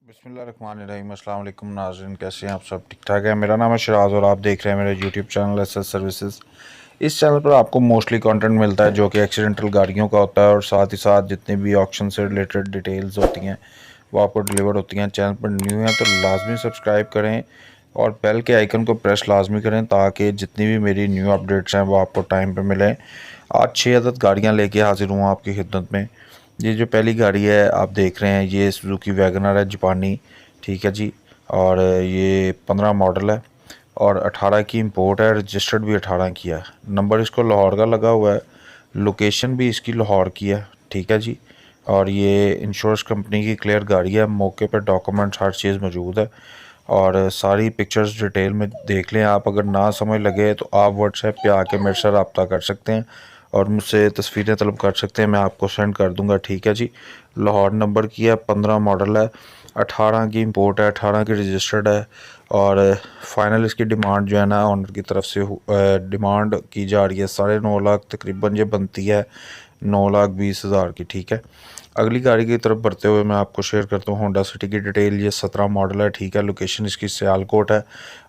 बिस्मिल्लाहिर्रहमानिर्रहीम। अस्सलाम वालेकुम नाज़रीन, कैसे हैं आप सब? ठीक ठाक है। मेरा नाम है शराज और आप देख रहे हैं मेरा यूट्यूब चैनल एसएस सर्विसेज। इस चैनल पर आपको मोस्टली कंटेंट मिलता है जो कि एक्सीडेंटल गाड़ियों का होता है और साथ ही साथ जितनी भी ऑक्शन से रिलेटेड डिटेल्स होती हैं वो आपको डिलीवर होती हैं। चैनल पर न्यू हैं तो लाजमी सब्सक्राइब करें और बेल के आइकन को प्रेस लाजमी करें ताकि जितनी भी मेरी न्यू अपडेट्स हैं वो आपको टाइम पर मिलें। आज 6 अदद गाड़ियाँ लेके हाजिर हूँ आपकी खिदमत में। ये जो पहली गाड़ी है आप देख रहे हैं ये सुजुकी वैगनर है जापानी, ठीक है जी। और ये 15 मॉडल है और 18 की इंपोर्ट है, रजिस्टर्ड भी 18 की है। नंबर इसको लाहौर का लगा हुआ है, लोकेशन भी इसकी लाहौर की है, ठीक है जी। और ये इंश्योरेंस कंपनी की क्लियर गाड़ी है, मौके पर डॉक्यूमेंट्स हर चीज़ मौजूद है और सारी पिक्चर्स डिटेल में देख लें आप। अगर ना समझ लगे तो आप व्हाट्सएप पे आके मेरे से रब्ता कर सकते हैं और मुझसे तस्वीरें तलब कर सकते हैं, मैं आपको सेंड कर दूंगा, ठीक है जी। लाहौर नंबर की है, 15 मॉडल है, 18 की इंपोर्ट है, 18 की रजिस्टर्ड है और फाइनल इसकी डिमांड जो है ना ऑनर की तरफ से डिमांड की जा रही है 9.5 लाख, तकरीबन ये बनती है 9,20,000 की, ठीक है। अगली गाड़ी की तरफ बढ़ते हुए मैं आपको शेयर करता हूँ होंडा सिटी की डिटेल। ये 17 मॉडल है, ठीक है। लोकेशन इसकी सियालकोट है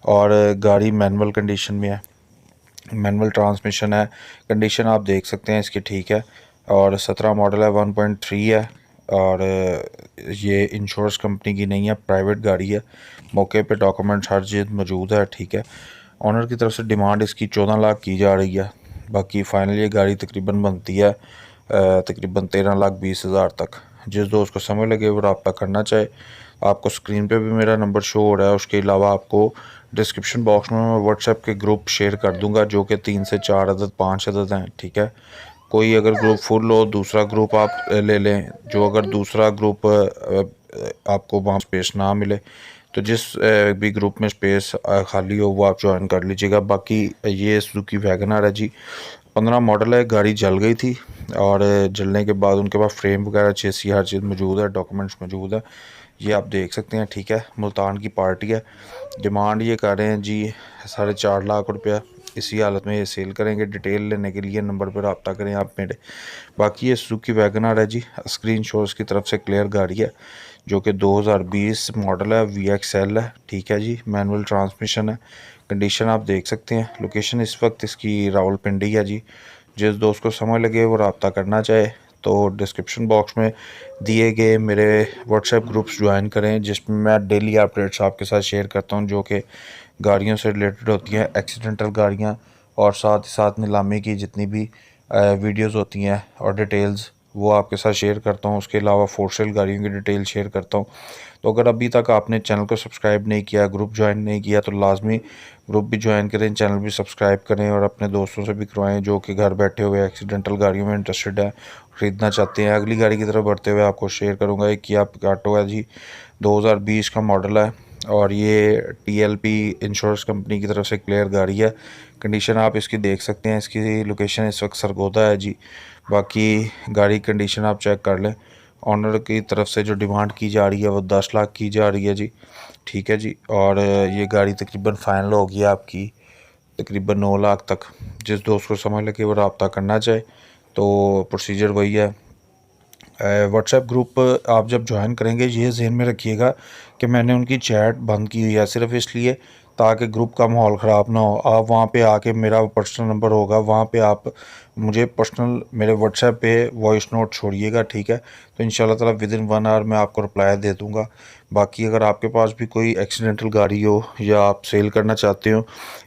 और गाड़ी मैनुअल कंडीशन में है, मैनुअल ट्रांसमिशन है, कंडीशन आप देख सकते हैं इसकी, ठीक है। और 17 मॉडल है, 1.3 है और ये इंश्योरेंस कंपनी की नहीं है, प्राइवेट गाड़ी है, मौके पे डॉक्यूमेंट्स हर चीज़ मौजूद है, ठीक है। ऑनर की तरफ से डिमांड इसकी 14 लाख की जा रही है। बाकी फाइनल ये गाड़ी तकरीबन बनती है तकरीबन 13,20,000 तक। जिस दोस्त को समझ लगे वो रब्ता करना चाहे, आपको स्क्रीन पे भी मेरा नंबर शो हो रहा है। उसके अलावा आपको डिस्क्रिप्शन बॉक्स में मैं व्हाट्सएप के ग्रुप शेयर कर दूंगा जो कि 3 से 4 अदद 5 अदद हैं, ठीक है। कोई अगर ग्रुप फुल हो दूसरा ग्रुप आप ले लें, जो अगर दूसरा ग्रुप आपको वहाँ स्पेस ना मिले तो जिस भी ग्रुप में स्पेस खाली हो वो आप ज्वाइन कर लीजिएगा। बाकी ये सुजुकी वैगनर है जी, 15 मॉडल है, गाड़ी जल गई थी और जलने के बाद उनके पास फ्रेम वगैरह चेसी हर चीज़ मौजूद है, डॉक्यूमेंट्स मौजूद है, ये आप देख सकते हैं, ठीक है। मुल्तान की पार्टी है, डिमांड ये कर रहे हैं जी 4.5 लाख रुपया। इसी हालत में ये सेल करेंगे। डिटेल लेने के लिए नंबर पर रब्ता करें आप मेरे। बाकी ये सुजुकी वैगनर है जी, स्क्रीन शॉट्स की तरफ से क्लियर गाड़ी है जो कि 2020 मॉडल है, VXL है, ठीक है जी। मैनुअल ट्रांसमिशन है, कंडीशन आप देख सकते हैं। लोकेशन इस वक्त इसकी रावलपिंडी है जी। जिस दोस्त को समझ लगे वो रब्ता करना चाहे तो डिस्क्रिप्शन बॉक्स में दिए गए मेरे व्हाट्सएप ग्रुप्स ज्वाइन करें जिसमें मैं डेली अपडेट्स आपके साथ शेयर करता हूं जो कि गाड़ियों से रिलेटेड होती हैं, एक्सीडेंटल गाड़ियां और साथ ही साथ नीलामी की जितनी भी वीडियोस होती हैं और डिटेल्स वो आपके साथ शेयर करता हूं। उसके अलावा फॉर सेल गाड़ियों की डिटेल शेयर करता हूं। तो अगर अभी तक आपने चैनल को सब्सक्राइब नहीं किया, ग्रुप ज्वाइन नहीं किया तो लाजमी ग्रुप भी ज्वाइन करें, चैनल भी सब्सक्राइब करें और अपने दोस्तों से भी करवाएं जो कि घर बैठे हुए एक्सीडेंटल गाड़ियों में इंटरेस्टेड है, ख़रीदना चाहते हैं। अगली गाड़ी की तरफ बढ़ते हुए आपको शेयर करूंगा एक किया पिकाटो है जी, 2020 का मॉडल है और ये TLP इंश्योरेंस कंपनी की तरफ से क्लियर गाड़ी है। कंडीशन आप इसकी देख सकते हैं, इसकी लोकेशन इस वक्त सरगोदा है जी। बाकी गाड़ी कंडीशन आप चेक कर लें। ऑनर की तरफ से जो डिमांड की जा रही है वो 10 लाख की जा रही है जी, ठीक है जी। और ये गाड़ी तकरीबन फ़ाइनल होगी आपकी तकरीबन 9 लाख तक। जिस दोस्त को समझ लगे वो रब्ता करना चाहे तो प्रोसीजर वही है। व्हाट्सएप ग्रुप आप जब ज्वाइन करेंगे ये ज़हन में रखिएगा कि मैंने उनकी चैट बंद की हुई है सिर्फ इसलिए ताकि ग्रुप का माहौल ख़राब ना हो। आप वहाँ पे आके मेरा पर्सनल नंबर होगा, वहाँ पे आप मुझे पर्सनल मेरे व्हाट्सएप पे वॉइस नोट छोड़िएगा, ठीक है। तो इंशाल्लाह ताला विदिन 1 आवर मैं आपको रिप्लाई दे दूँगा। बाकी अगर आपके पास भी कोई एक्सीडेंटल गाड़ी हो या आप सेल करना चाहते हो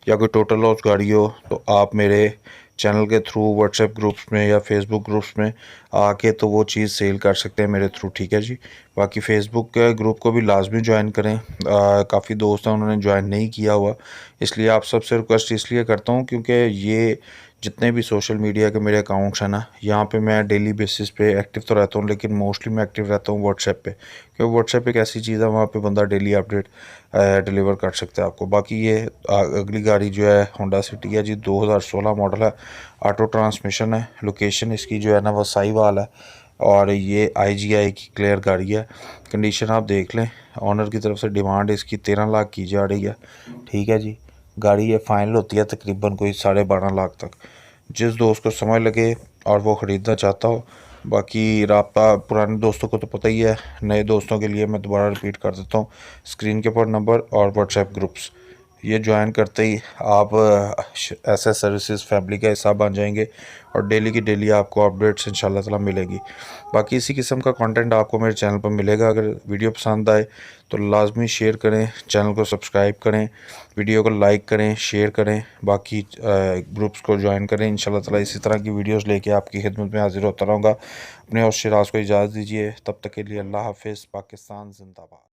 या कोई टोटल लॉस गाड़ी हो तो आप मेरे चैनल के थ्रू व्हाट्सएप ग्रुप्स में या फेसबुक ग्रुप्स में आके तो वो चीज़ सेल कर सकते हैं मेरे थ्रू, ठीक है जी। बाकी फेसबुक के ग्रुप को भी लाजमी ज्वाइन करें। काफ़ी दोस्त हैं उन्होंने ज्वाइन नहीं किया हुआ, इसलिए आप सबसे रिक्वेस्ट इसलिए करता हूँ क्योंकि ये जितने भी सोशल मीडिया के मेरे अकाउंट्स हैं ना, यहाँ पे मैं डेली बेसिस पे एक्टिव तो रहता हूँ लेकिन मोस्टली मैं एक्टिव रहता हूँ व्हाट्सएप पे, क्योंकि व्हाट्सएप एक ऐसी चीज़ है वहाँ पे बंदा डेली अपडेट डिलीवर कर सकता है आपको। बाकी ये अगली गाड़ी जो है होंडा सिटी है जी, 2016 मॉडल है, ऑटो ट्रांसमिशन है। लोकेशन इसकी जो है ना वो साहिवाल है और ये IGI की क्लियर गाड़ी है। कंडीशन आप देख लें। ऑनर की तरफ से डिमांड इसकी 13 लाख की जा रही है, ठीक है जी। गाड़ी ये फाइनल होती है तकरीबन कोई 12.5 लाख तक। जिस दोस्त को समझ लगे और वो ख़रीदना चाहता हो बाकी राब्ता पुराने दोस्तों को तो पता ही है, नए दोस्तों के लिए मैं दोबारा रिपीट कर देता हूँ, स्क्रीन के ऊपर नंबर और व्हाट्सएप ग्रुप्स, ये ज्वाइन करते ही आप ऐसे सर्विसेज फैमिली का हिस्सा बन जाएंगे और डेली की डेली आपको अपडेट्स इंशाल्लाह ताला मिलेगी। बाकी इसी किस्म का कंटेंट आपको मेरे चैनल पर मिलेगा। अगर वीडियो पसंद आए तो लाजमी शेयर करें, चैनल को सब्सक्राइब करें, वीडियो को लाइक करें, शेयर करें, बाकी ग्रुप्स को ज्वाइन करें। इंशाल्लाह ताला इसी तरह की वीडियोस लेके आपकी खिदमत में हाजिर होता रहूँगा। अपने और शिराज को इजाज़त दीजिए, तब तक के लिए अल्लाह हाफिज़। पाकिस्तान जिंदाबाद।